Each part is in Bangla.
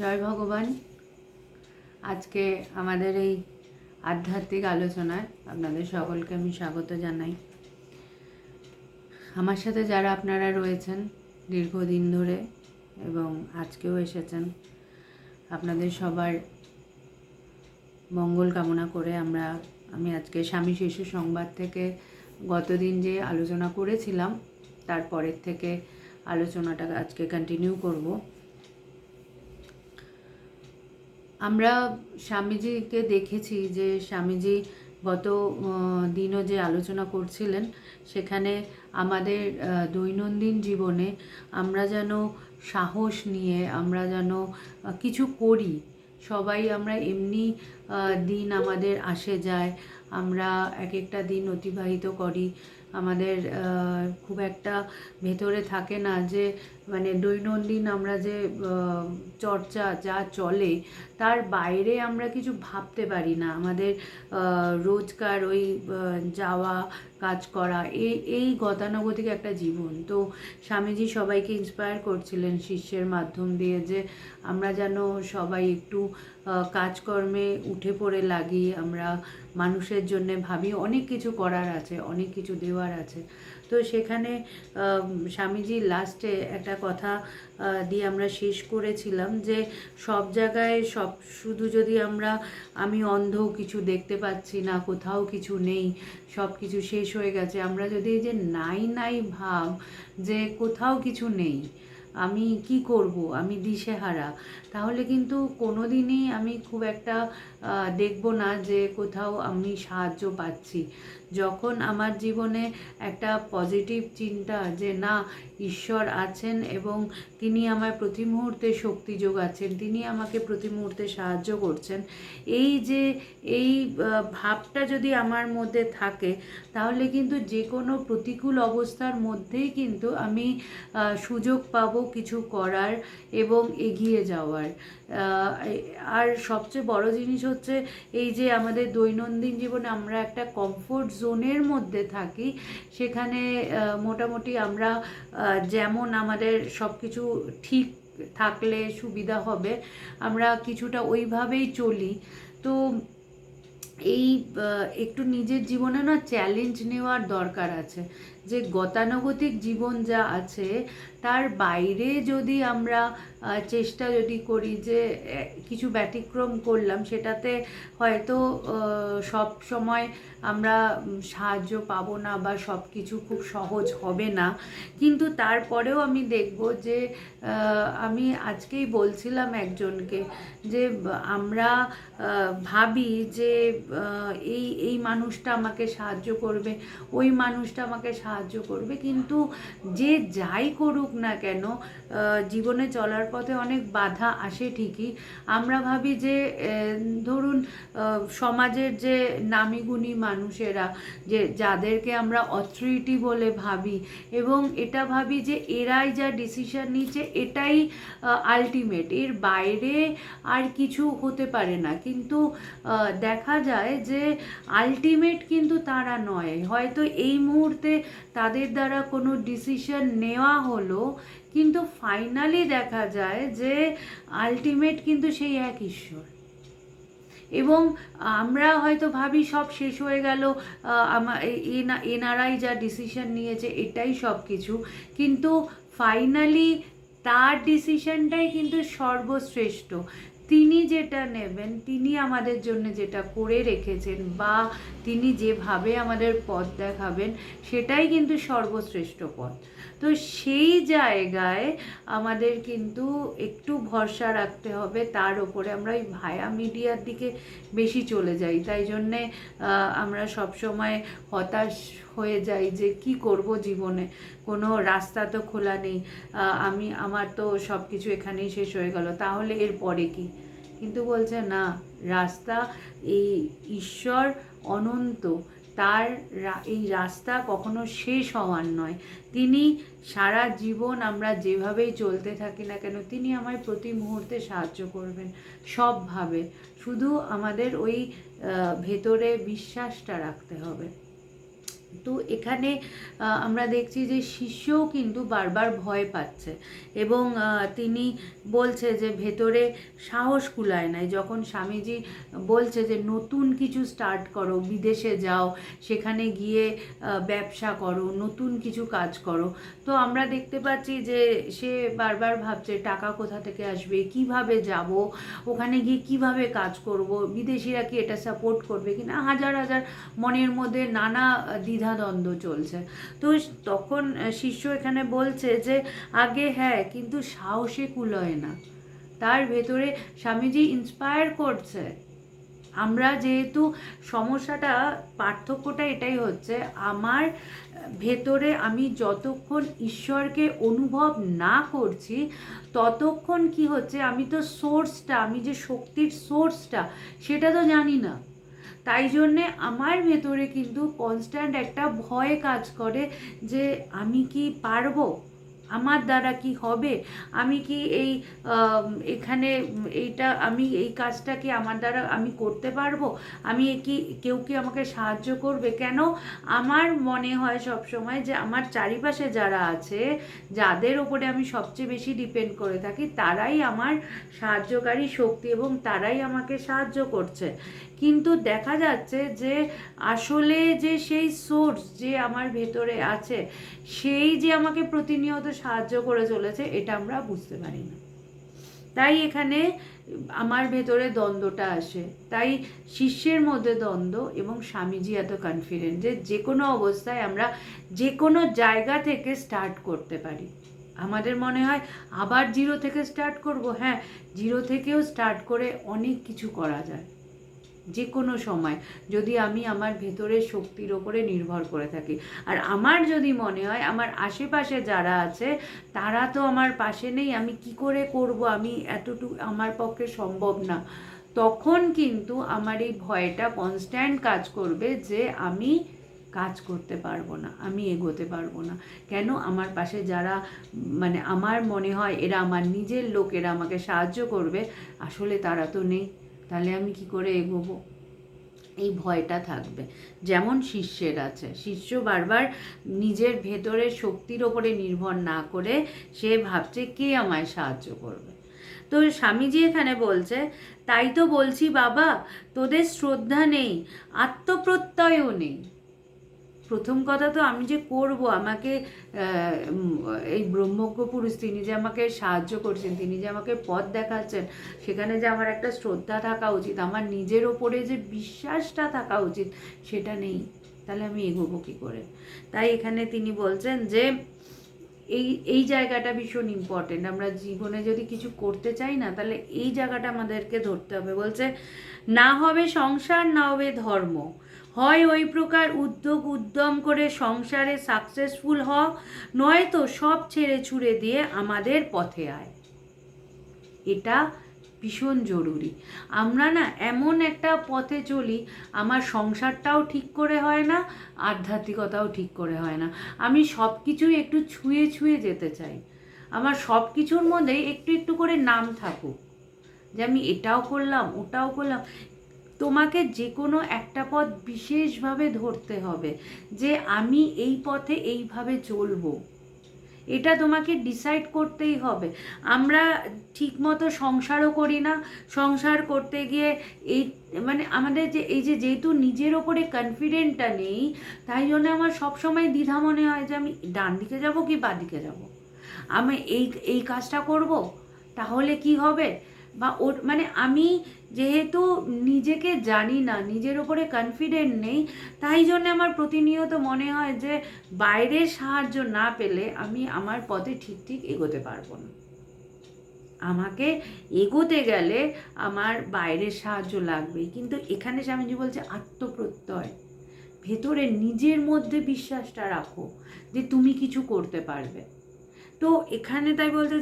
জয় ভগবান। আজকে আমাদের এই আধ্যাত্মিক আলোচনায় আপনাদের সকলকে আমি স্বাগত জানাই। আমার সাথে যারা আপনারা রয়েছেন দীর্ঘদিন ধরে এবং আজকেও এসেছেন, আপনাদের সবার মঙ্গল কামনা করে আমি আজকে স্বামী শিশু সংবাদ থেকে গতদিন যে আলোচনা করেছিলাম তারপরের থেকে আলোচনাটা আজকে কন্টিনিউ করব। আমরা স্বামীজিকে দেখেছি যে স্বামীজি গত দিনও যে আলোচনা করছিলেন সেখানে আমাদের দৈনন্দিন জীবনে আমরা যেন সাহস নিয়ে আমরা যেন কিছু করি। সবাই আমরা এমনি দিন আমাদের আসে যায়, আমরা এক একটা দিন অতিবাহিত করি, আমাদের খুব একটা ভেতরে থাকে না যে মানে দৈনন্দিন আমরা যে চর্চা যা চলে তার বাইরে আমরা কিছু ভাবতে পারি না। আমাদের রোজকার ওই যাওয়া কাজ করা এই গতানুগতিক একটা জীবন। তো স্বামীজি সবাইকে ইন্সপায়ার করছিলেন শিষ্যের মাধ্যম দিয়ে যে আমরা যেন সবাই একটু কাজকর্মে উঠে পড়ে লাগি, আমরা মানুষের জন্যে ভাবি, অনেক কিছু করার আছে, অনেক কিছু দেওয়ার আছে। তো সেখানে স্বামীজি লাস্টে একটা কথা দিয়ে আমরা শেষ করেছিলাম যে সব জায়গায় শুধু যদি আমি অন্ধ, কিছু দেখতে পাচ্ছি না, কোথাও কিছু নেই, সব কিছু শেষ হয়ে গেছে, আমরা যদি এই যে নাই ভাব যে কোথাও কিছু নেই, আমি কি করব, আমি দিশেহারা, তাহলে কিন্তু কোনো দিনই আমি খুব একটা দেখব না যে কোথাও আমি সাহায্য পাচ্ছি। যখন আমার জীবনে একটা পজিটিভ চিন্তা যে না, ঈশ্বর আছেন এবং তিনি আমার প্রতি মুহূর্তে শক্তি যোগাচ্ছেন, তিনি আমাকে প্রতি মুহূর্তে সাহায্য করছেন, এই ভাবটা যদি আমার মধ্যে থাকে তাহলে কিন্তু যে কোনো প্রতিকূল অবস্থার মধ্যেই কিন্তু আমি সুযোগ পাবো কিছু করার এবং এগিয়ে যাওয়ার। আর সবচেয়ে বড় জিনিস হচ্ছে এই যে আমাদের দৈনন্দিন জীবনে আমরা একটা কমফোর্ট জোনের মধ্যে থাকি, সেখানে মোটামুটি আমরা যেমন আমাদের সব কিছু ঠিক থাকলে সুবিধা হবে, আমরা কিছুটা ওইভাবেই চলি। তো এই একটু নিজের জীবনে না চ্যালেঞ্জ নেওয়ার দরকার আছে, যে গতানুগতিক জীবন যা আছে তার বাইরে যদি আমরা চেষ্টা যদি করি যে কিছু ব্যতিক্রম করলাম, সেটাতে হয়তো সব সময় আমরা সাহায্য পাবো না বা সব কিছু খুব সহজ হবে না। কিন্তু তারপরেও আমি দেখব যে আমি আজকেই বলছিলাম একজনকে যে আমরা ভাবি যে এই মানুষটা আমাকে সাহায্য করবে, ওই মানুষটা আমাকে সাহায্য করবে, কিন্তু যে যাই করুক না কেন জীবনে চলার পথে অনেক বাধা আসে ঠিকই। আমরা ভাবি যে ধরুন সমাজের যে নামি গুণী মানুষেরা, যে যাদেরকে আমরা অথরিটি বলে ভাবি, এবং এটা ভাবি যে এরাই যা ডিসিশন নিচ্ছে এটাই আলটিমেট, এর বাইরে আর কিছু হতে পারে না। কিন্তু দেখা যায় যে আলটিমেট কিন্তু তারা নয়। হয়তো এই মুহূর্তে তাদের দ্বারা কোনো ডিসিশন নেওয়া হলো, কিন্তু ফাইনালি দেখা যায় যে আলটিমেট কিন্তু সেই এক ঈশ্বর। এবং আমরা হয়তো ভাবি সব শেষ হয়ে গেল, এনারাই যা ডিসিশন নিয়েছে এটাই সব কিছু, কিন্তু ফাইনালি তার ডিসিশনটাই কিন্তু সর্বশ্রেষ্ঠ। তিনি যেটা নেবেন, তিনি আমাদের জন্য যেটা করে রেখেছেন বা তিনি যেভাবে আমাদের পথ দেখাবেন সেটাই কিন্তু সর্বশ্রেষ্ঠ পথ। তো সেই জায়গায় আমাদের কিন্তু একটু ভরসা রাখতে হবে তার ওপরে। আমরা ওই ভায়া মিডিয়ার দিকে বেশি চলে যাই, তাই জন্যে আমরা সবসময় হতাশ হয়ে যাই যে কি করব জীবনে, কোনো রাস্তা তো খোলা নেই, আমার তো সব কিছু এখানেই শেষ হয়ে গেল, তাহলে এর পরে কি? কিন্তু বলছে না, রাস্তা এই ঈশ্বর অনন্ত, তার এই রাস্তা কখনো শেষ হওয়ার নয়। তিনি সারা জীবন আমরা যেভাবেই চলতে থাকি না কেন, তিনি আমায় প্রতি মুহূর্তে সাহায্য করবেন সবভাবে। শুধু আমাদের ওই ভেতরে বিশ্বাসটা রাখতে হবে। তো এখানে আমরা দেখছি যে শিষ্যও কিন্তু বারবার ভয় পাচ্ছে এবং তিনি বলছে যে ভেতরে সাহস কুলায় নাই। যখন স্বামীজি বলছে যে নতুন কিছু স্টার্ট করো, বিদেশে যাও, সেখানে গিয়ে ব্যবসা করো, নতুন কিছু কাজ করো, তো আমরা দেখতে পাচ্ছি যে সে বারবার ভাবছে টাকা কোথা থেকে আসবে, কিভাবে যাব, ওখানে গিয়ে কিভাবে কাজ করব, বিদেশিরা কি এটা সাপোর্ট করবে কিনা, হাজার হাজার মনের মধ্যে নানা দ্বিধাদ্বন্দ্ব চলছে। তো তখন শিষ্য এখানে বলছে যে আগে হ্যাঁ, কিন্তু সাহসে কুলোয় না। তার ভেতরে স্বামীজি ইন্সপায়ার করছে। আমরা যেহেতু সমস্যাটা, পার্থক্যটা এটাই হচ্ছে, আমার ভেতরে আমি যতক্ষণ ঈশ্বরকে অনুভব না করছি ততক্ষণ কি হচ্ছে, আমি তো সোর্সটা, আমি যে শক্তির সোর্সটা সেটা তো জানি না। তাই জন্যে আমার ভেতরে কিন্তু কনস্ট্যান্ট একটা ভয় কাজ করে যে আমি কি পারবো, আমার দ্বারা কি হবে, আমি কি এই এখানে এইটা, আমি এই কাজটা কি আমার দ্বারা আমি করতে পারবো, আমি কি, কেউ কি আমাকে সাহায্য করবে? কেন আমার মনে হয় সব সময় যে আমার চারিপাশে যারা আছে, যাদের ওপরে আমি সবচেয়ে বেশি ডিপেন্ড করে থাকি, তারাই আমার সাহায্যকারী শক্তি এবং তারাই আমাকে সাহায্য করছে। কিন্তু দেখা যাচ্ছে যে আসলে যে সেই সোর্স যে আমার ভেতরে আছে, সেই যে আমাকে প্রতিনিয়ত সাহায্য করে চলেছে, এটা আমরা বুঝতে পারি না। তাই এখানে আমার ভেতরে দ্বন্দ্বটা আসে। তাই শিষ্যের মধ্যে দ্বন্দ্ব এবং স্বামীজি এত কনফিডেন্ট যে যে কোনো অবস্থায় আমরা যে কোনো জায়গা থেকে স্টার্ট করতে পারি। আমাদের মনে হয় আবার জিরো থেকে স্টার্ট করব, হ্যাঁ, জিরো থেকেও স্টার্ট করে অনেক কিছু করা যায় যে কোনো সময়, যদি আমি আমার ভেতরের শক্তির ওপরে নির্ভর করে থাকি। আর আমার যদি মনে হয় আমার আশেপাশে যারা আছে তারা তো আমার পাশে নেই, আমি কি করে করব, আমি এতটুকু আমার পক্ষে সম্ভব না, তখন কিন্তু আমার এই ভয়টা কনস্ট্যান্ট কাজ করবে যে আমি কাজ করতে পারবো না, আমি এগোতে পারবো না। কেন? আমার পাশে যারা, মানে আমার মনে হয় এরা আমার নিজের লোক, এরা আমাকে সাহায্য করবে, আসলে তারা তো নেই, তাহলে আমি কি করে এগোবো? এই ভয়টা থাকবে। যেমন শিষ্যের আছে, শিষ্য বারবার নিজের ভেতরের শক্তির ওপরে নির্ভর না করে সে ভাবছে কে আমায় সাহায্য করবে। তো স্বামীজি এখানে বলছে, তাই তো বলছি বাবা, তোদের শ্রদ্ধা নেই, আত্মপ্রত্যয়ও নেই। প্রথম কথা তো আমি যে করব, আমাকে এই ব্রহ্মজ্ঞ পুরুষ তিনি যে আমাকে সাহায্য করছেন, তিনি যে আমাকে পথ দেখাচ্ছেন, সেখানে যে আমার একটা শ্রদ্ধা থাকা উচিত, আমার নিজের ওপরে যে বিশ্বাসটা থাকা উচিত, সেটা নেই, তাহলে আমি এগোবো কী করে? তাই এখানে তিনি বলছেন যে এই এই জায়গাটা ভীষণ ইম্পর্টেন্ট। আমরা জীবনে যদি কিছু করতে চাই না, তাহলে এই জায়গাটা আমাদেরকে ধরতে হবে। বলছে না হবে সংসার, না হবে ধর্ম, হয় ওই প্রকার উদ্যম করে সংসারে সাকসেসফুল হ, নয়তো সব ছেড়ে ছুড়ে দিয়ে আমাদের পথে আয়। এটা ভীষণ জরুরি। আমরা না এমন একটা পথে চলি, আমার সংসারটাও ঠিক করে হয় না, আধ্যাত্মিকতাও ঠিক করে হয় না। আমি সব কিছুই একটু ছুঁয়ে ছুঁয়ে যেতে চাই, আমার সব কিছুর মধ্যেই একটু একটু করে নাম থাকুক, যে আমি এটাও করলাম, ওটাও করলাম। তোমাকে যে কোনো একটা পথ বিশেষভাবে ধরতে হবে, যে আমি এই পথে এইভাবে চলবো, এটা তোমাকে ডিসাইড করতেই হবে। আমরা ঠিকমতো সংসারও করি না, সংসার করতে গিয়ে এই, মানে আমাদের যে এই যে যেহেতু নিজের ওপরে কনফিডেন্টটা নেই, তাই জন্য আমার সবসময় দ্বিধা মনে হয় যে আমি ডান দিকে যাব কি বাঁ দিকে যাব, আমি এই এই কাজটা করব, তাহলে কি হবে, বা ওর মানে আমি যেহেতু নিজেকে জানি না, নিজের ওপরে কনফিডেন্ট নেই, তাই জন্য আমার প্রতিনিয়ত মনে হয় যে বাইরের সাহায্য না পেলে আমি আমার পথে ঠিক ঠিক এগোতে পারবো না। আমাকে এগোতে গেলে আমার বাইরের সাহায্য লাগবেই। কিন্তু এখানে স্বামীজি বলছে আত্মপ্রত্যয়, ভেতরে নিজের মধ্যে বিশ্বাসটা রাখো যে তুমি কিছু করতে পারবে। তো এখানে তাই বলতে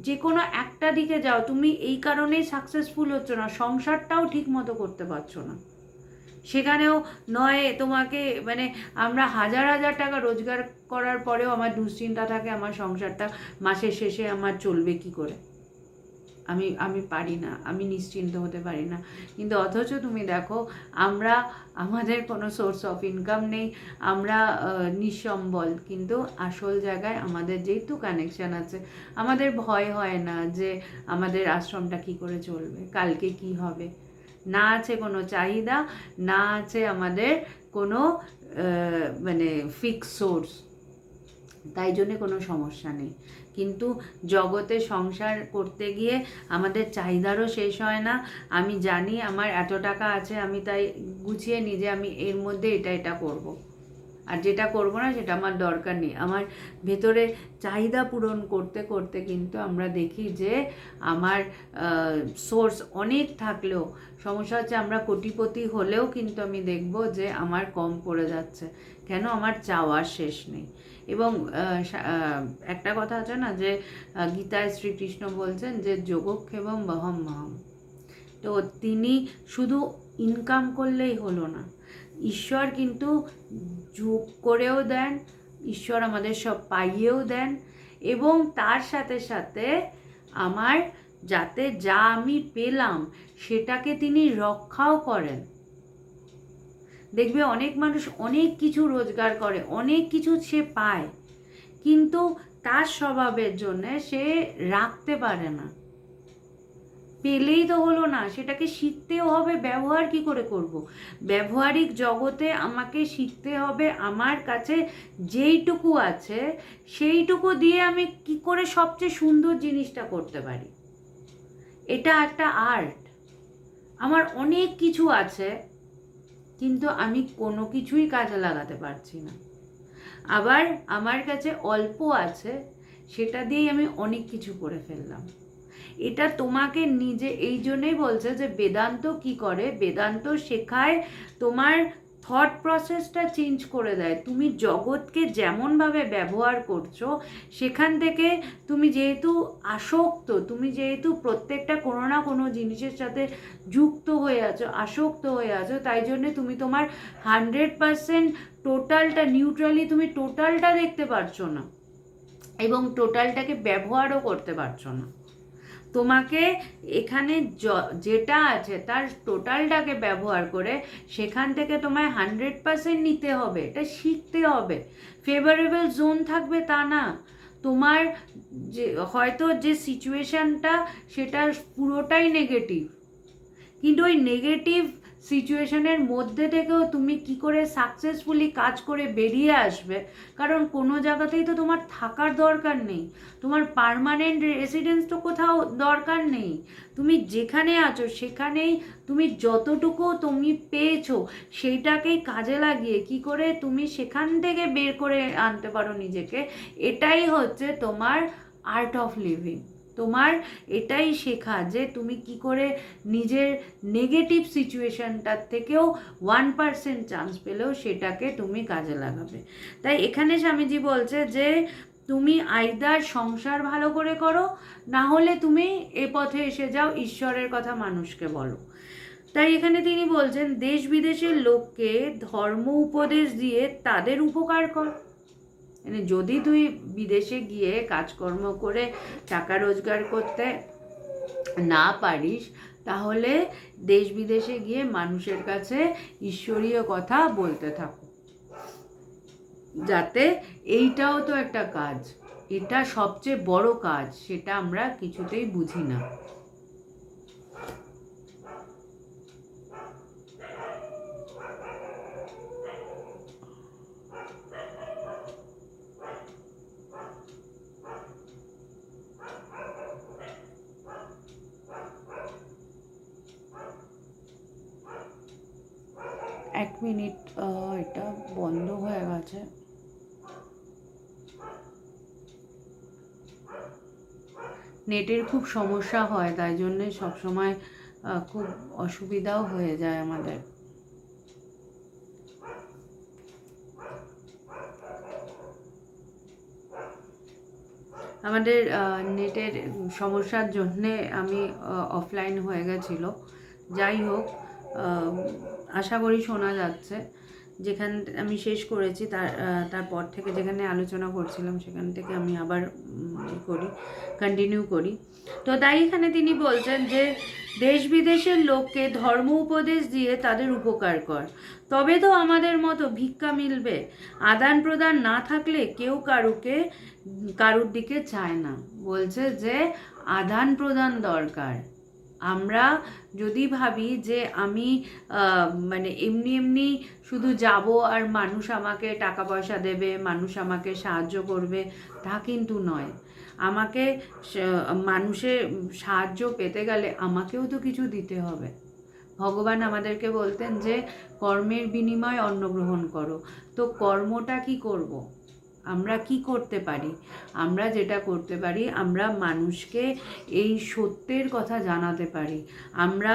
যে কোনো একটা দিকে যাও, তুমি এই কারণেই সাকসেসফুল হচ্ছ না, সংসারটাও ঠিক মতো করতে পারছো না, সেখানেও নয় তোমাকে, মানে আমরা হাজার হাজার টাকা রোজগার করার পরেও আমার দুশ্চিন্তা থাকে আমার সংসারটা মাসের শেষে আমার চলবে কি করে। আমি আমি পারি না, আমি নিশ্চিন্ত হতে পারি না। কিন্তু অথচ তুমি দেখো, আমরা আমাদের কোনো সোর্স অফ ইনকাম নেই, আমরা নিঃসম্বল, কিন্তু আসল জায়গায় আমাদের যেহেতু কানেকশান আছে, আমাদের ভয় হয় না যে আমাদের আশ্রমটা কী করে চলবে, কালকে কি হবে। না আছে কোনো চাহিদা, না আছে আমাদের কোনো মানে ফিক্স সোর্স, তাই জন্যে কোনো সমস্যা নেই। কিন্তু জগতে সংসার করতে গিয়ে আমাদের চাহিদারও শেষ হয় না। আমি জানি আমার এত টাকা আছে, আমি তাই গুছিয়ে নিই যে আমি এর মধ্যে এটা এটা করব। আর যেটা করব না সেটা আমার দরকার নেই। আমার ভেতরে চাহিদা পূরণ করতে করতে কিন্তু আমরা দেখি যে আমার সোর্স অনেক থাকলেও সমস্যা হচ্ছে, আমরা কোটিপতি হলেও কিন্তু আমি দেখব যে আমার কম পড়ে যাচ্ছে। কেন? আমার চাওয়ার শেষ নেই। এবং একটা কথা আছে না যে গীতায় শ্রীকৃষ্ণ বলছেন যে যোগক্ষেমম বহম মহম। তো তিনি শুধু ইনকাম করলেই হলো না, ঈশ্বর কিন্তু যোগ করেও দেন, ঈশ্বর আমাদের সব পাইয়েও দেন, এবং তার সাথে সাথে আমার যাতে যা আমি পেলাম সেটাকে তিনি রক্ষাও করেন। দেখবে অনেক মানুষ অনেক কিছু রোজগার করে, অনেক কিছু সে পায়, কিন্তু তার স্বভাবের জন্য সে রাখতে পারে না। পেলেই তো হলো না, সেটাকে শিখতেও হবে। ব্যবহার কি করে করব? ব্যবহারিক জগতে আমাকে শিখতে হবে আমার কাছে যেইটুকু আছে সেইটুকু দিয়ে আমি কি করে সবচেয়ে সুন্দর জিনিসটা করতে পারি। এটা একটা আর্ট। আমার অনেক কিছু আছে, কিন্তু আমি কোনো কিছুই কাজে লাগাতে পারছি না। আবার আমার কাছে অল্প আছে, সেটা দিয়েই আমি অনেক কিছু করে ফেললাম। এটা তোমাকে নিজে, এই জন্যই বলছে যে বেদান্ত কি করে, বেদান্ত শেখায় তোমার থট প্রসেসটা চেঞ্জ করে দেয়। তুমি জগৎকে যেমনভাবে ব্যবহার করছো, সেখান থেকে তুমি যেহেতু আসক্ত, তুমি যেহেতু প্রত্যেকটা কোনো না কোনো জিনিসের সাথে যুক্ত হয়ে আছো, আসক্ত হয়ে আছো, তাই জন্যে তুমি তোমার 100% টোটালটা নিউট্রালি তুমি টোটালটা দেখতে পারছো না, এবং টোটালটাকে ব্যবহারও করতে পারছো না। তোমাকে এখানে যেটা আছে তার টোটালটাকে ব্যবহার করে সেখান থেকে তোমায় 100% নিতে হবে, এটা শিখতে হবে। ফেভারেবল জোন থাকবে তা না, তোমার যে হয়তো যে সিচুয়েশানটা সেটা পুরোটাই নেগেটিভ, কিন্তু ওই নেগেটিভ সিচুয়েশনের মধ্যে থেকেও তুমি কি করে সাকসেসফুলি কাজ করে বেরিয়ে আসবে। কারণ কোনো জায়গাতেই তো তোমার থাকার দরকার নেই, তোমার পার্মানেন্ট রেসিডেন্স তো কোথাও দরকার নেই। তুমি যেখানে আছো সেখানেই তুমি যতটুকু তুমি পেয়েছো সেইটাকেই কাজে লাগিয়ে কি করে তুমি সেখান থেকে বের করে আনতে পারো নিজেকে, এটাই হচ্ছে তোমার আর্ট অফ লিভিং। তোমার এটাই শেখা যে তুমি কি করে নিজের নেগেটিভ সিচুয়েশনটার থেকেও 1% চান্স পেলেও সেটাকে তুমি কাজে লাগাবে। তাই এখানে স্বামীজি বলছে যে তুমি আইদার সংসার ভালো করে করো, না হলে তুমি এ পথে এসে যাও, ঈশ্বরের কথা মানুষকে বলো। তাই এখানে তিনি বলছেন দেশ বিদেশের লোককে ধর্ম উপদেশ দিয়ে তাদের উপকার কর। মানে যদি তুই বিদেশে গিয়ে কাজকর্ম করে টাকা রোজগার করতে না পারিস, তাহলে দেশ বিদেশে গিয়ে মানুষের কাছে ঈশ্বরীয় কথা বলতে থাকো, যাতে এইটাও তো একটা কাজ, এটা সবচেয়ে বড় কাজ, সেটা আমরা কিছুতেই বুঝি না। এক মিনিট, এটা বন্ধ হয়ে গেছে। নেটের খুব সমস্যা হয়, তাই জন্যে সবসময় খুব অসুবিধাও হয়ে যায় আমাদের। আমাদের নেটের সমস্যার জন্যে আমি অফলাইন হয়ে গেছিলো। যাই হোক, আশা করি শোনা যাচ্ছে। যেখান আমি শেষ করেছি তারপর থেকে যেখানে আলোচনা করছিলাম সেখান থেকে আমি আবার কন্টিনিউ করি। তো তাই এখানে তিনি বলছেন যে দেশ বিদেশের লোককে ধর্ম উপদেশ দিয়ে তাদের উপকার কর, তবে তো আমাদের মতো ভিক্ষা মিলবে। আদান প্রদান না থাকলে কেউ কারুর দিকে চায় না। বলছে যে আদান প্রদান দরকার। আমরা যদি ভাবি যে আমি মানে এমনি এমনি শুধু যাব আর মানুষ আমাকে টাকা পয়সা দেবে, মানুষ আমাকে সাহায্য করবে, তা কিন্তু নয়। আমাকে মানুষের সাহায্য পেতে গেলে আমাকেও তো কিছু দিতে হবে। ভগবান আমাদেরকে বলতেন যে কর্মের বিনিময়ে অন্ন গ্রহণ করো। তো কর্মটা কি করব? আমরা কি করতে পারি? আমরা যেটা করতে পারি, আমরা মানুষকে এই সত্যের কথা জানাতে পারি। আমরা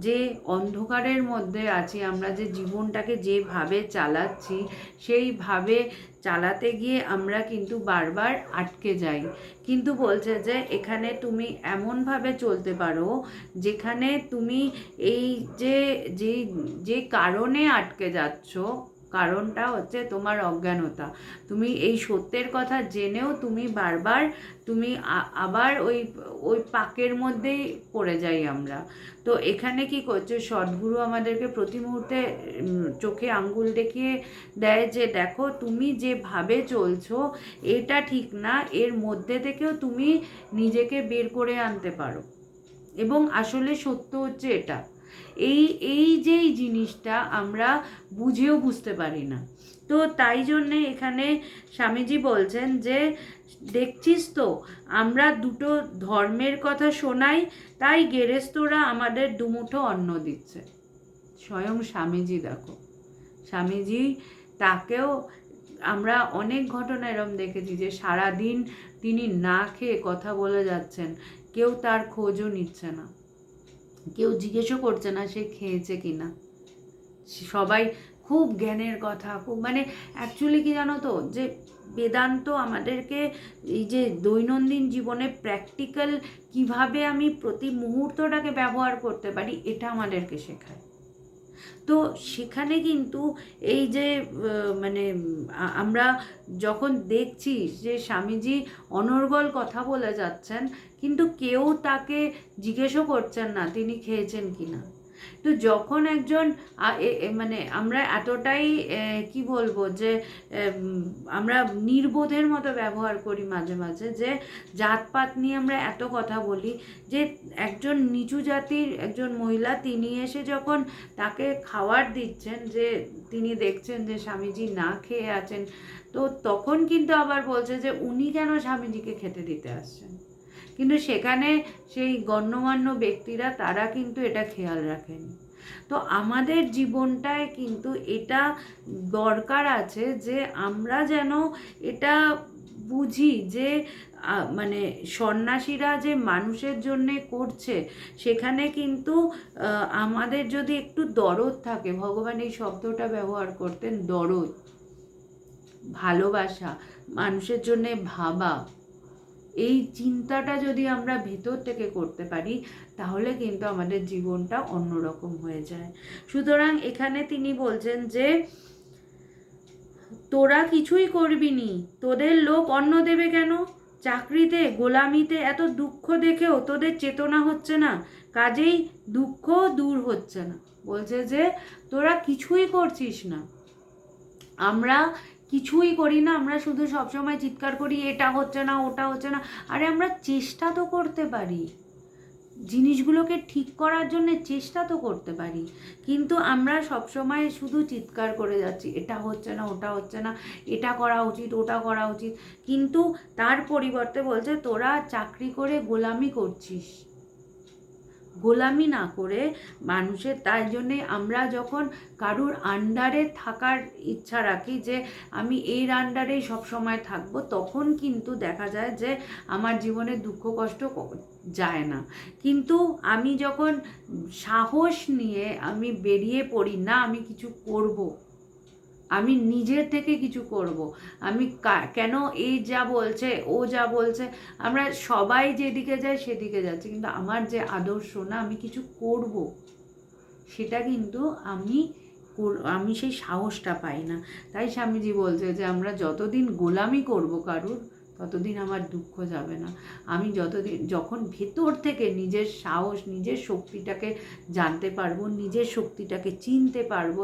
যে অন্ধকারের মধ্যে আছি, আমরা যে জীবনটাকে যেভাবে চালাচ্ছি, সেইভাবে চালাতে গিয়ে আমরা কিন্তু বারবার আটকে যাই। কিন্তু বলছে যে এখানে তুমি এমনভাবে চলতে পারো যেখানে তুমি এই যে কারণে আটকে যাচ্ছ, কারণটা হচ্ছে তোমার অজ্ঞানতা। তুমি এই সত্যের কথা জেনেও তুমি বারবার আবার ওই পাকের মধ্যেই পড়ে যাই আমরা। তো এখানে কি করছে সদ্গুরু আমাদেরকে প্রতি মুহূর্তে চোখে আঙ্গুল দেখিয়ে দেয় যে দেখো তুমি যেভাবে চলছো এটা ঠিক না, এর মধ্যে থেকেও তুমি নিজেকে বের করে আনতে পারো। এবং আসলে সত্য হচ্ছে এটা, এই জিনিসটা আমরা বুঝেও বুঝতে পারি না। তো তাই জন্যে এখানে স্বামীজি বলছেন যে দেখছিস তো আমরা দুটো ধর্মের কথা শোনাই, তাই গেরেস্তরা আমাদের দুমুঠো অন্ন দিচ্ছে। স্বয়ং স্বামীজি, দেখো স্বামীজি, তাকেও আমরা অনেক ঘটনা এরম দেখেছি যে সারাদিন তিনি না খেয়ে কথা বলে যাচ্ছেন, কেউ তার খোঁজও নিচ্ছে না, কেউ জিজ্ঞেসও করছে না সে খেয়েছে কিনা। সবাই খুব জ্ঞানের কথা, খুব মানে অ্যাকচুয়ালি কি জানো তো, যে বেদান্ত আমাদেরকে এই যে দৈনন্দিন জীবনে প্র্যাকটিক্যাল কিভাবে আমি প্রতি মুহূর্তটাকে ব্যবহার করতে পারি এটা আমাদেরকে শেখায়। তো সেখানে কিন্তু এই যে মানে আমরা যখন দেখছি যে স্বামীজি অনর্গল কথা বলে যাচ্ছেন, কিন্তু কেউ তাকে জিজ্ঞেসও করছেন না তিনি খেয়েছেন কিনা। তো যখন একজন মানে আমরা এতটাই কি বলবো যে আমরা নির্বোধের মতো ব্যবহার করি মাঝে মাঝে, যে জাতপাত নিয়ে আমরা এত কথা বলি, যে একজন নিচু জাতির একজন মহিলা তিনি এসে যখন তাকে খাবার দিচ্ছেন, যে তিনি দেখছেন যে স্বামীজি না খেয়ে আছেন, তো তখন কিন্তু আবার বলছে যে উনি কেন স্বামীজিকে খেতে দিতে আসছেন। কিন্তু সেখানে সেই গণ্যমান্য ব্যক্তিরা তারা কিন্তু এটা খেয়াল রাখেনি। তো আমাদের জীবনটায় কিন্তু এটা দরকার আছে যে আমরা যেন এটা বুঝি যে মানে সন্ন্যাসীরা যে মানুষের জন্যে করছে, সেখানে কিন্তু আমাদের যদি একটু দরদ থাকে, ভগবান এই শব্দটা ব্যবহার করতেন, দরদ, ভালোবাসা, মানুষের জন্যে ভাবা, এই চিন্তাটা যদি আমরা ভেতর থেকে করতে পারি তাহলে কিন্তু আমাদের জীবনটা অন্যরকম হয়ে যায়। সুতরাং এখানে তিনি বলছেন যে তোরা কিছুই করবি নি, তোদের লোক অন্ন দেবে কেন? চাকরিতে গোলামিতে এত দুঃখ দেখেও তোদের চেতনা হচ্ছে না, কাজেই দুঃখ দূর হচ্ছে না। বলছে যে তোরা কিছুই করছিস না, আমরা কিছুই করি না, আমরা শুধু সবসময় চিৎকার করি এটা হচ্ছে না ওটা হচ্ছে না। আরে আমরা চেষ্টা তো করতে পারি, জিনিসগুলোকে ঠিক করার জন্য চেষ্টা তো করতে পারি, কিন্তু আমরা সবসময় শুধু চিৎকার করে যাচ্ছি এটা হচ্ছে না ওটা হচ্ছে না, এটা করা উচিত ওটা করা উচিত। কিন্তু তার পরিবর্তে বলছে তোরা চাকরি করে গোলামি করছিস, গোলামি না করে মানুষের। তাই জন্যে আমরা যখন কারুর আন্ডারে থাকার ইচ্ছা রাখি যে আমি এর আন্ডারেই সবসময় থাকবো, তখন কিন্তু দেখা যায় যে আমার জীবনে দুঃখ কষ্ট যায় না। কিন্তু আমি যখন সাহস নিয়ে আমি বেরিয়ে পড়ি, না আমি কিছু করব, আমি নিজের থেকে কিছু করব, আমি কেন এই যা বলছে ও যা বলছে, আমরা সবাই যেদিকে যায় সেদিকে যাচ্ছি, কিন্তু আমার যে আদর্শ, না আমি কিছু করব, সেটা কিন্তু আমি আমি সেই সাহসটা পাই না। তাই স্বামীজি বলছে যে আমরা যতদিন গোলামি করব কারুর, ততদিন আমার দুঃখ যাবে না। আমি যখন ভেতর থেকে নিজের সাহস, নিজের শক্তিটাকে জানতে পারবো, নিজের শক্তিটাকে চিনতে পারবো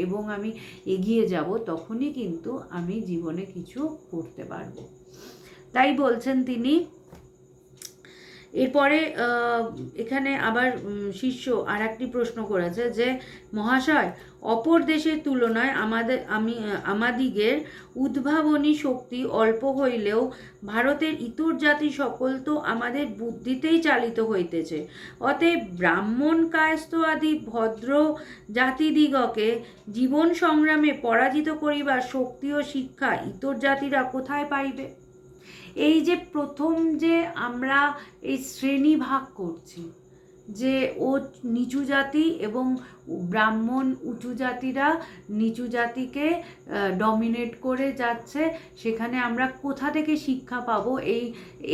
এবং আমি এগিয়ে যাব, তখনই কিন্তু আমি জীবনে কিছু করতে পারবো। তাই বলছেন তিনি। এরপরে এখানে আবার শিষ্য আর একটি প্রশ্ন করেছে যে, মহাশয়, অপর দেশের তুলনায় আমাদিগের উদ্ভাবনী শক্তি অল্প হইলেও ভারতের ইতর জাতি সকল তো আমাদের বুদ্ধিতেই চালিত হইতেছে। অতএব ব্রাহ্মণ কায়স্থ আদি ভদ্র জাতিদিগকে জীবন সংগ্রামে পরাজিত করিবার শক্তি ও শিক্ষা ইতর জাতিরা কোথায় পাইবে? এই যে প্রথম যে আমরা এই শ্রেণী ভাগ করছি, যে ও নিচু জাতি এবং ব্রাহ্মণ উঁচু জাতিরা নিচু জাতিকে ডমিনেট করে যাচ্ছে, সেখানে আমরা কোথা থেকে শিক্ষা পাবো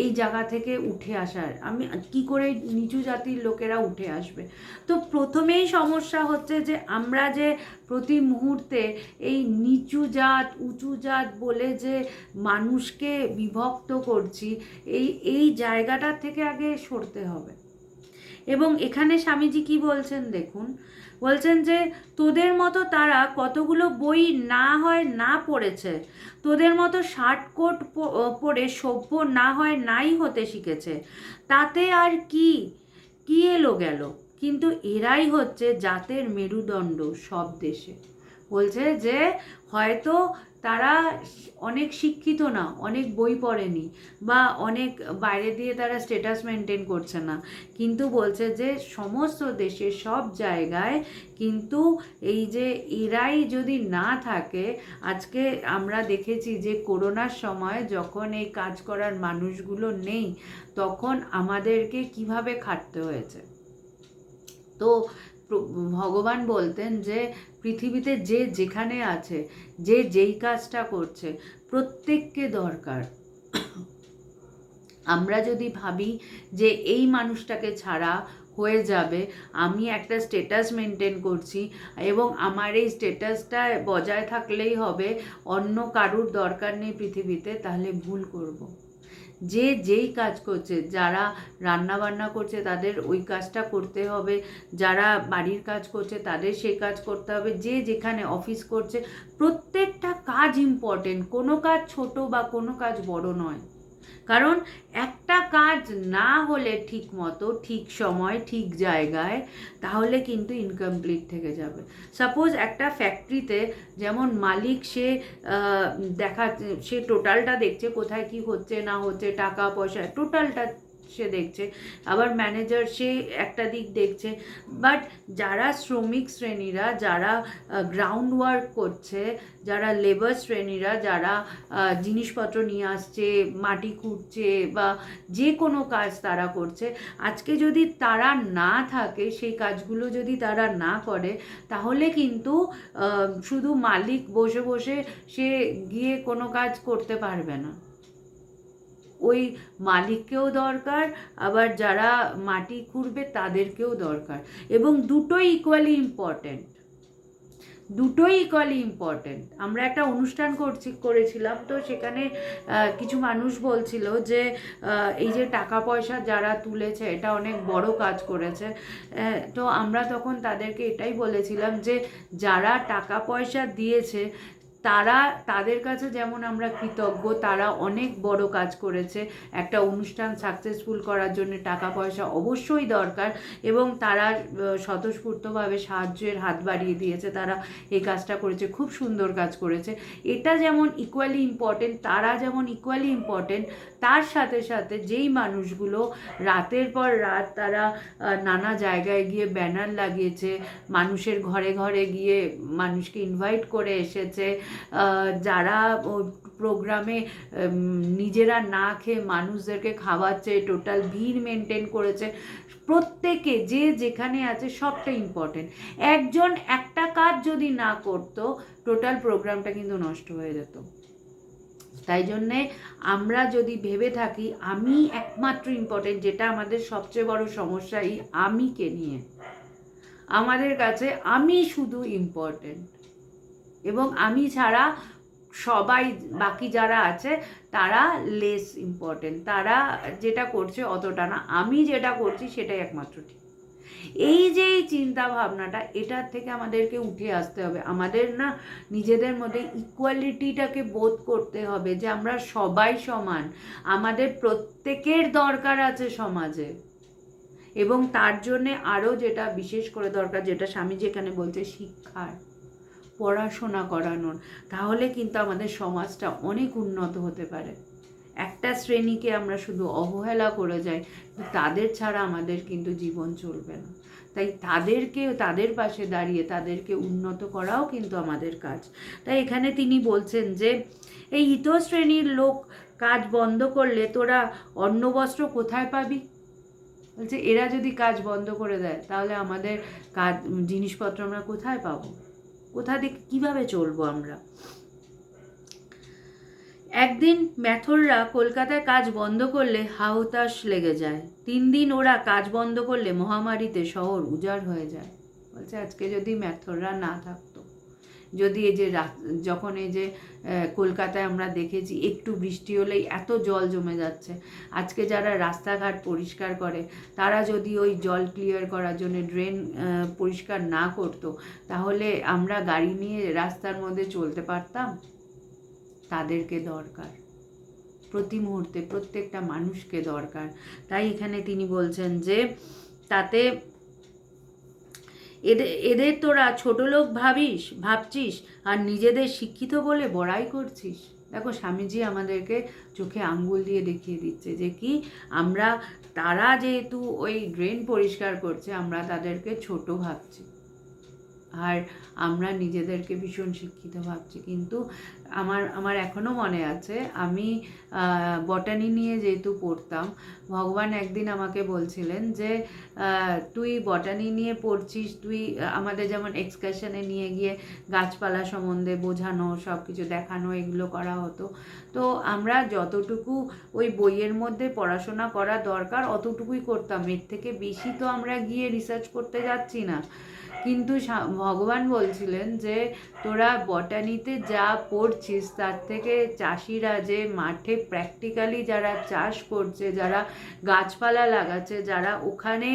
এই জায়গা থেকে উঠে আসার? আমি কি করে নিচু জাতির লোকেরা উঠে আসবে? তো প্রথমেই সমস্যা হচ্ছে যে আমরা যে প্রতি মুহূর্তে এই নিচু জাত উঁচু জাত বলে যে মানুষকে বিভক্ত করছি, এই জায়গাটার থেকে আগে সরতে হবে। এবং এখানে স্বামীজি কি বলছেন দেখুন, বলছেন যে তোদের মতো তারা কতগুলো বই না পড়েছে, তোদের মতো শার্ট কোট পরে সভ্য নাই হতে শিখেছে, তাতে আর কি এলো গেল, কিন্তু এরাই হচ্ছে জাতের মেরুদণ্ড সব দেশে। বলছে যে হয়তো তারা অনেক শিক্ষিত না, অনেক বই পড়েনি, বা অনেক বাইরে দিয়ে তারা স্ট্যাটাস মেনটেন করছে না, কিন্তু বলছে যে সমস্ত দেশে সব জায়গায় কিন্তু এই যে এরাই যদি না থাকে, আজকে আমরা দেখেছি যে করোনার সময় যখন এই কাজ করার মানুষগুলো নেই, তখন আমাদেরকে কিভাবে খাটতে হয়েছে। তো ভগবান বলতেন যে পৃথিবীতে যে যেখানে আছে, যে যেই কাজটা করছে, প্রত্যেককে দরকার। আমরা যদি ভাবি যে এই মানুষটাকে ছাড়া হয়ে যাবে, আমি একটা স্ট্যাটাস মেনটেন করছি এবং আমার এই স্ট্যাটাসটা বজায় থাকলেই হবে, অন্য কারুর দরকার নেই পৃথিবীতে, তাহলে ভুল করব। যে যেই কাজ করছে, যারা রান্না বান্না করছে তাদের ওই কাজটা করতে হবে, যারা বাড়ির কাজ করছে তাদের সেই কাজ করতে হবে, যে যেখানে অফিস করছে, প্রত্যেকটা কাজ ইম্পর্টেন্ট, কোনো কাজ ছোট বা কোনো কাজ বড় নয়। কারণ একটা কাজ না হলে ঠিক মতো, ঠিক সময়, ঠিক জায়গায়, তাহলে কিন্তু ইনকমপ্লিট থেকে যাবে। সাপোজ একটা ফ্যাক্টরিতে যেমন মালিক সে টোটালটা দেখছে, কোথায় কি হচ্ছে না হচ্ছে, টাকা পয়সা টোটালটা সে দেখছে, আবার ম্যানেজার সে একটা দিক দেখছে, বাট যারা শ্রমিক শ্রেণীরা, যারা গ্রাউন্ড ওয়ার্ক করছে, যারা লেবার শ্রেণীরা, যারা জিনিসপত্র নিয়ে আসছে, মাটি খুঁড়ছে বা যে কোনো কাজ তারা করছে, আজকে যদি তারা না থাকে, সেই কাজগুলো যদি তারা না করে, তাহলে কিন্তু শুধু মালিক বসে বসে সে গিয়ে কোনো কাজ করতে পারবে না। ওই মালিককেও দরকার, আবার যারা মাটি খুঁড়বে তাদেরকেও দরকার, এবং দুটোই ইকুয়ালি ইম্পর্টেন্ট। আমরা একটা অনুষ্ঠান করেছিলাম, তো সেখানে কিছু মানুষ বলছিল যে এই যে টাকা পয়সা যারা তুলেছে, এটা অনেক বড় কাজ করেছে। তো আমরা তখন তাদেরকে এটাই বলেছিলাম যে যারা টাকা পয়সা দিয়েছে তাদের কাছে যেমন আমরা কৃতজ্ঞ, তারা অনেক বড় কাজ করেছে। একটা অনুষ্ঠান সাকসেসফুল করার জন্য টাকা পয়সা অবশ্যই দরকার, এবং তারা স্বতঃস্ফূর্তভাবে সাহায্যের হাত বাড়িয়ে দিয়েছে, তারা এই কাজটা করেছে, খুব সুন্দর কাজ করেছে। এটা যেমন ইকুয়ালি ইম্পর্টেন্ট, তারা যেমন ইকুয়ালি ইম্পর্টেন্ট, তার সাথে সাথে যেই মানুষগুলো রাতের পর রাত তারা নানা জায়গায় গিয়ে ব্যানার লাগিয়েছে, মানুষের ঘরে ঘরে গিয়ে মানুষকে ইনভাইট করে এসেছে, যারা প্রোগ্রামে নিজেরা না খেয়ে মানুষদেরকে খাওয়াচ্ছে, টোটাল ভিড় মেনটেন করেছে, প্রত্যেকে যে যেখানে আছে, সবটা ইম্পর্টেন্ট। একজন একটা কাজ যদি না করতো, টোটাল প্রোগ্রামটা কিন্তু নষ্ট হয়ে যেত। তাই জন্যে আমরা যদি ভেবে থাকি আমি একমাত্র ইম্পর্টেন্ট, যেটা আমাদের সবচেয়ে বড় সমস্যা, এই আমিকে নিয়ে। আমাদের কাছে আমি শুধু ইম্পর্টেন্ট, এবং আমি ছাড়া সবাই বাকি যারা আছে তারা লেস ইম্পর্টেন্ট, তারা যেটা করছে অতটা না, আমি যেটা করছি সেটাই একমাত্র ঠিক। এই যে এই চিন্তা ভাবনাটা, এটার থেকে আমাদেরকে উঠে আসতে হবে। আমাদের না নিজেদের মধ্যে ইকুয়ালিটিটাকে বোধ করতে হবে যে আমরা সবাই সমান, আমাদের প্রত্যেকের দরকার আছে সমাজে। এবং তার জন্যে আরও যেটা বিশেষ করে দরকার, যেটা স্বামীজি এখানে বলছে, শিক্ষার, পড়াশোনা করানোর, তাহলে কিন্তু আমাদের সমাজটা অনেক উন্নত হতে পারে। একটা শ্রেণীকে আমরা শুধু অবহেলা করে যাই, তাদের ছাড়া আমাদের কিন্তু জীবন চলবে না। তাই তাদের পাশে দাঁড়িয়ে তাদেরকে উন্নত করাও কিন্তু আমাদের কাজ। তাই এখানে তিনি বলছেন যে এই ইতর শ্রেণীর লোক কাজ বন্ধ করলে তোরা অন্ন বস্ত্র কোথায় পাবি? বলছে এরা যদি কাজ বন্ধ করে দেয় তাহলে আমাদের কাজ জিনিসপত্র আমরা কোথায় পাবো? কোথা থেকে কীভাবে চলবো আমরা? একদিন ম্যাথররা কলকাতায় কাজ বন্ধ করলে হাহুতাশ লেগে যায়। 3 দিন ওরা কাজ বন্ধ করলে মহামারীতে শহর উজাড় হয়ে যায়। বলছে আজকে যদি ম্যাথররা না থাকতো, যদি এই যে যখন এই যে কলকাতায় আমরা দেখেছি একটু বৃষ্টি হলেই এত জল জমে যাচ্ছে, আজকে যারা রাস্তাঘাট পরিষ্কার করে তারা যদি ওই জল ক্লিয়ার করার জন্য ড্রেন পরিষ্কার না করতো, তাহলে আমরা গাড়ি নিয়ে রাস্তার মধ্যে চলতে পারতাম? তাদেরকে দরকার, প্রতি মুহূর্তে প্রত্যেকটা মানুষকে দরকার। তাই এখানে তিনি বলছেন যে তাতে এদের তোরা ছোট লোক ভাবছিস আর নিজেদের শিক্ষিত বলে বড়াই করছিস। দেখো স্বামীজি আমাদেরকে চোখে আঙ্গুল দিয়ে দেখিয়ে দিচ্ছে যে কি তারা যেহেতু ওই ড্রেন পরিষ্কার করছে আমরা তাদেরকে ছোট ভাবছি, আর আমরা নিজেদেরকে ভীষণ শিক্ষিত ভাবছি। কিন্তু আমার এখনও মনে আছে, আমি বটানি নিয়ে যেহেতু পড়তাম, ভগবান একদিন আমাকে বলছিলেন যে তুই বটানি নিয়ে পড়ছিস, তুই আমাদের যেমন এক্সকারশনে নিয়ে গিয়ে গাছপালা সম্বন্ধে বোঝানো, সব কিছু দেখানো, এগুলো করা হতো। তো আমরা যতটুকু ওই বইয়ের মধ্যে পড়াশোনা করা দরকার অতটুকুই করতাম, এর থেকে বেশি তো আমরা গিয়ে রিসার্চ করতে যাচ্ছি না। কিন্তু ভগবান বলছিলেন যে তোরা বটানিতে যা পড়ছিস তার থেকে চাষিরা যে মাঠে প্র্যাকটিক্যালি যারা চাষ করছে, যারা গাছপালা লাগাচ্ছে, যারা ওখানে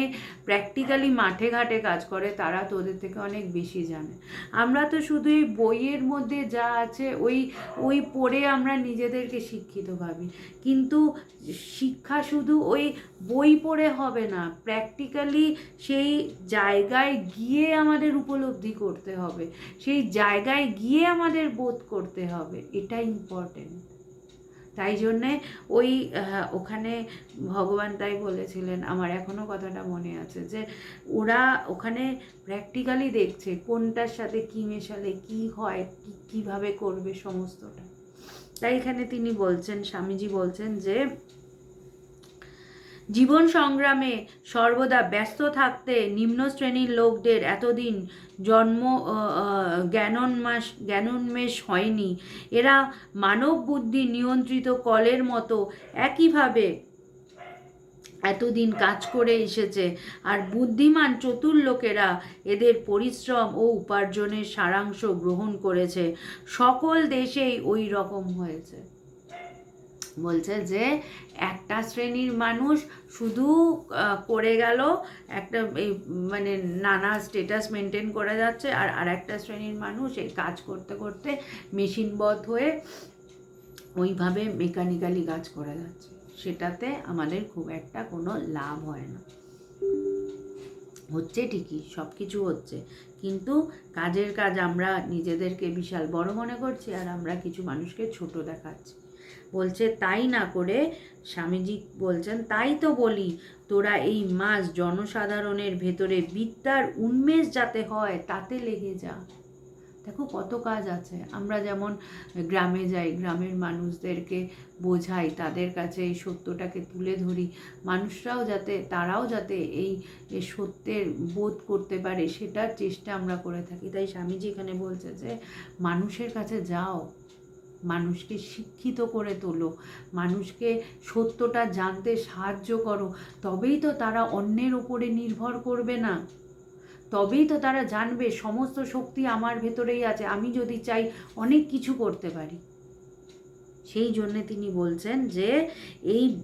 প্র্যাকটিক্যালি মাঠে ঘাটে কাজ করে, তারা তোদের থেকে অনেক বেশি জানে। আমরা তো শুধু এই বইয়ের মধ্যে যা আছে ওই পড়ে আমরা নিজেদেরকে শিক্ষিত ভাবি। কিন্তু শিক্ষা শুধু ওই বই পড়ে হবে না, প্র্যাকটিক্যালি সেই জায়গায় গিয়ে আমাদের উপলব্ধি করতে হবে, সেই জায়গায় গিয়ে আমাদের বোধ করতে হবে, এটা ইম্পর্টেন্ট। তাই জন্যে ওখানে ভগবান তাই বলেছিলেন, আমার এখনও কথাটা মনে আছে, যে ওরা ওখানে প্র্যাকটিক্যালি দেখছে কোনটার সাথে কী মেশালে কী হয়, কীভাবে করবে সমস্তটা। তাই এখানে তিনি বলছেন, স্বামীজি বলছেন যে জীবন সংগ্রামে সর্বদা ব্যস্ত থাকতে নিম্ন শ্রেণীর লোকদের এতদিন জ্ঞানোন্মেষ হয়নি। এরা মানব বুদ্ধি নিয়ন্ত্রিত কলের মতো একইভাবে এতদিন কাজ করে এসেছে, আর বুদ্ধিমান চতুর লোকেরা এদের পরিশ্রম ও উপার্জনের সারাংশ গ্রহণ করেছে। সকল দেশেই ওই রকম হয়েছে। বলছে যে একটা শ্রেণীর মানুষ শুধু করে গেল, একটা মানে নানা স্টেটাস মেনটেন করে যাচ্ছে, আর একটা শ্রেণীর মানুষ এই কাজ করতে করতে মেশিনবধ হয়ে ওইভাবে মেকানিক্যালি কাজ করে যাচ্ছে, সেটাতে আমাদের খুব একটা কোনো লাভ হয় না। হচ্ছে ঠিকই, সব কিছু হচ্ছে, কিন্তু কাজের কাজ আমরা নিজেদেরকে বিশাল বড় মনে করছি, আর আমরা কিছু মানুষকে ছোট দেখাচ্ছি। বলছে তাই না করে স্বামীজি বলছেন, তাই তো বলি তোরা এই মাস জনসাধারণের ভেতরে বিদ্যার উন্মেষ যাতে হয় তাতে লেগে যা। দেখো কত কাজ আছে। আমরা যেমন গ্রামে যাই, গ্রামের মানুষদেরকে বোঝাই, তাদের কাছে এই সত্যটাকে তুলে ধরি, তারাও যাতে এই সত্যের বোধ করতে পারে, সেটার চেষ্টা আমরা করে থাকি। তাই স্বামীজি এখানে বলছে যে মানুষের কাছে যাও, মানুষকে শিক্ষিত করে তোলো, মানুষকে সত্যটা জানতে সাহায্য করো, তবেই তো তারা অন্যের ওপরে নির্ভর করবে না, তবেই তো তারা জানবে সমস্ত শক্তি আমার ভেতরেই আছে, আমি যদি চাই অনেক কিছু করতে পারি। সেই জন্যে তিনি বলছেন যে এই